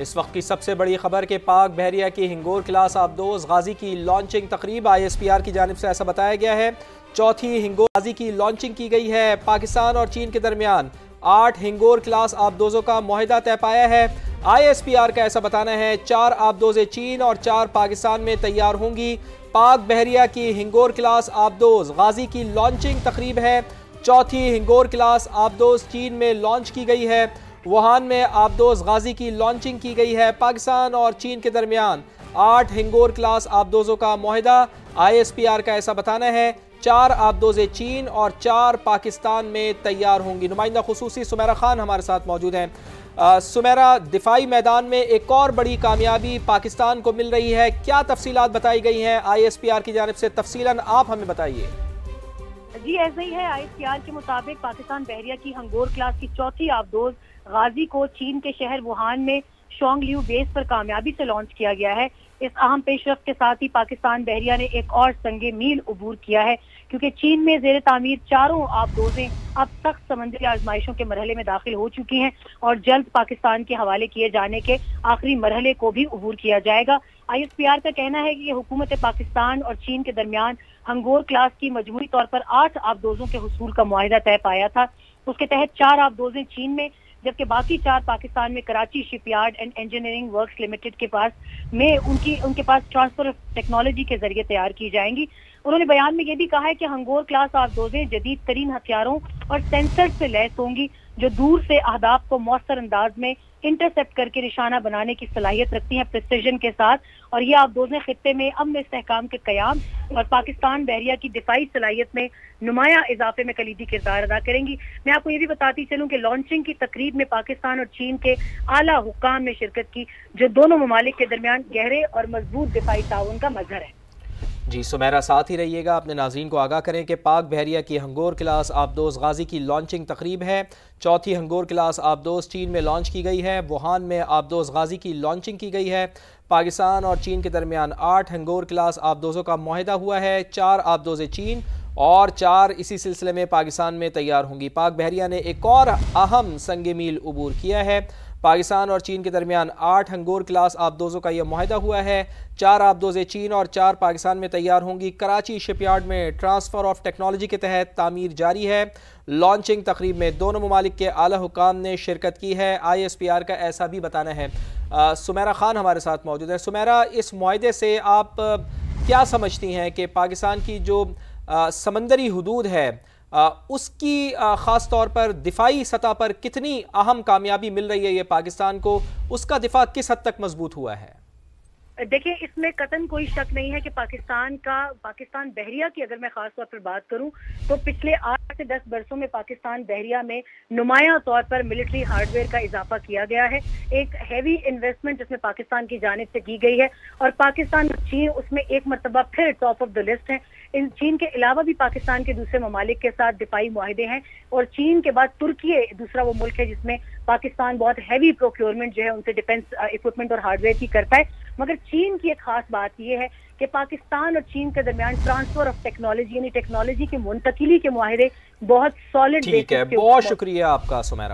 اس وقت کی سب سے بڑی خبر کہ پاک بحریہ کی ہنگور کلاس آبدوز غازی کی لانچنگ تقریب ISPR کی جانب سے ایسا بتایا گیا ہے۔ چوتھی ہنگور غازی کی لانچنگ کی گئی ہے۔ پاکستان اور چین کے درمیان 8 ہنگور کلاس آبدوزوں کا معاہدہ طے پایا ہے۔ ISPR کا ایسا بتانا ہے 4 آبدوزیں چین اور 4 پاکستان میں تیار ہوں گی۔ پاک بحریہ کی ہنگور کلاس آبدوز غازی کی لانچنگ تقریب ہے۔ چوتھی ہنگور کلاس آبدوز چین میں لانچ کی گئی ہے۔ ووہان میں آبدوز غازی کی لانچنگ کی گئی ہے۔ پاکستان اور چین کے درمیان 8 ہنگور کلاس آبدوزوں کا معاہدہ۔ ISPR کا ایسا بتانا ہے 4 آبدوزیں چین اور 4 پاکستان میں تیار ہوں گی۔ نمائندہ خصوصی سمیرہ خان ہمارے ساتھ موجود ہیں۔ سمیرہ، دفاعی میدان میں ایک اور بڑی کامیابی پاکستان کو مل رہی ہے، کیا تفصیلات بتائی گئی ہیں ISPR کی جانب سے؟ تفصیلاً آپ ہمیں بتائیے۔ جی ایسا ہی ہے۔ ISPR کے مطابق پاکستان بحریہ کی ہنگور کلاس کی چوتھی آبدوز غازی کو چین کے شہر ووہان میں شونگ لیو بیس پر کامیابی سے لانچ کیا گیا ہے۔ اس اہم پیش رفت کے ساتھ ہی پاکستان بحریہ نے ایک اور سنگ میل عبور کیا ہے، کیونکہ چین میں زیر تعمیر 4 آبدوزیں اب سخت سمندری آزمائشوں کے مرحلے میں داخل ہو چکی ہیں اور جلد پاکستان کے حوالے کیے جانے کے آخری مرحلے کو بھی عبور کیا جائے گا۔ ISPR کا کہنا ہے کہ یہ حکومت پاکستان اور چین کے درمیان ہنگور کلاس کی مجموعی طور پر 8 آبدوزوں کے حصول کا معاہدہ طے پایا تھا۔ اس کے تحت 4 آبدوزیں چین میں جبکہ باقی 4 پاکستان میں Karachi shipyard and engineering works limited کے پاس میں ان کے پاس ٹرانسفر آف ٹیکنالوجی کے ذریعے تیار کی جائیں گی۔ انہوں نے بیان میں یہ بھی کہا ہے کہ ہنگور کلاس آبدوزیں جدید ترین ہتھیاروں اور سینسر سے لیس ہوں گی جو دور سے اہداف کو مؤثر انداز میں انٹرسیپٹ کر کے نشانہ بنانے کی صلاحیت رکھتی ہیں پریسیجن کے ساتھ، اور یہ آبدوزیں خطے میں امن استحکام کے قیام اور پاکستان بحریہ کی دفاعی صلاحیت میں نمایاں اضافے میں کلیدی کردار ادا کریں گی۔ میں آپ کو یہ بھی بتاتی چلوں کہ لانچنگ کی تقریب میں پاکستان اور چین کے اعلیٰ حکام نے شرکت کی، جو دونوں ممالک کے درمیان گہرے اور مضبوط دفاعی تعاون کا مظہر ہے۔ جی سمیرہ، ساتھ ہی رہیے گا، اپنے ناظرین کو آگاہ کریں کہ پاک بحریہ کی ہنگور کلاس آبدوز غازی کی لانچنگ تقریب ہے۔ چوتھی ہنگور کلاس آبدوز چین میں لانچ کی گئی ہے۔ ووہان میں آبدوز غازی کی لانچنگ کی گئی ہے۔ پاکستان اور چین کے درمیان 8 ہنگور کلاس آبدوزوں کا معاہدہ ہوا ہے۔ 4 آبدوزیں چین اور 4 اسی سلسلے میں پاکستان میں تیار ہوں گی۔ پاک بحریہ نے ایک اور اہم سنگ میل عبور کیا ہے۔ پاکستان اور چین کے درمیان 8 ہنگور کلاس آبدوزوں کا یہ معاہدہ ہوا ہے۔ 4 آبدوزیں چین اور 4 پاکستان میں تیار ہوں گی۔ کراچی شپ یارڈ میں ٹرانسفر آف ٹیکنالوجی کے تحت تعمیر جاری ہے۔ لانچنگ تقریب میں دونوں ممالک کے اعلیٰ حکام نے شرکت کی ہے۔ ISPR کا ایسا بھی بتانا ہے۔ سمیرہ خان ہمارے ساتھ موجود ہے۔ سمیرہ، اس معاہدے سے آپ کیا سمجھتی ہیں کہ پاکستان کی جو سمندری حدود ہے اس کی خاص طور پر دفاعی سطح پر کتنی اہم کامیابی مل رہی ہے یہ پاکستان کو؟ اس کا دفاع کس حد تک مضبوط ہوا ہے؟ دیکھیں، اس میں قطعاً کوئی شک نہیں ہے کہ پاکستان بحریہ کی اگر میں خاص طور پر بات کروں تو پچھلے 8 سے 10 برسوں میں پاکستان بحریہ میں نمایاں طور پر ملٹری ہارڈ ویئر کا اضافہ کیا گیا ہے۔ ایک ہیوی انویسٹمنٹ جس میں پاکستان کی جانب سے کی گئی ہے، اور پاکستان اور چین اس میں ایک مرتبہ پھر ٹاپ آف دا لسٹ ہیں۔ ان چین کے علاوہ بھی پاکستان کے دوسرے ممالک کے ساتھ دفاعی معاہدے ہیں، اور چین کے بعد ترکی دوسرا وہ ملک ہے جس میں پاکستان بہت ہیوی پروکیورمنٹ جو ہے ان سے ڈیفنس اکوپمنٹ اور ہارڈ ویئر کی کرتا ہے۔ مگر چین کی ایک خاص بات یہ ہے کہ پاکستان اور چین کے درمیان ٹرانسفر آف ٹیکنالوجی یعنی ٹیکنالوجی کی منتقلی کے معاہدے بہت سالڈ۔ ٹھیک ہے، بہت شکریہ آپ کا سمیرہ۔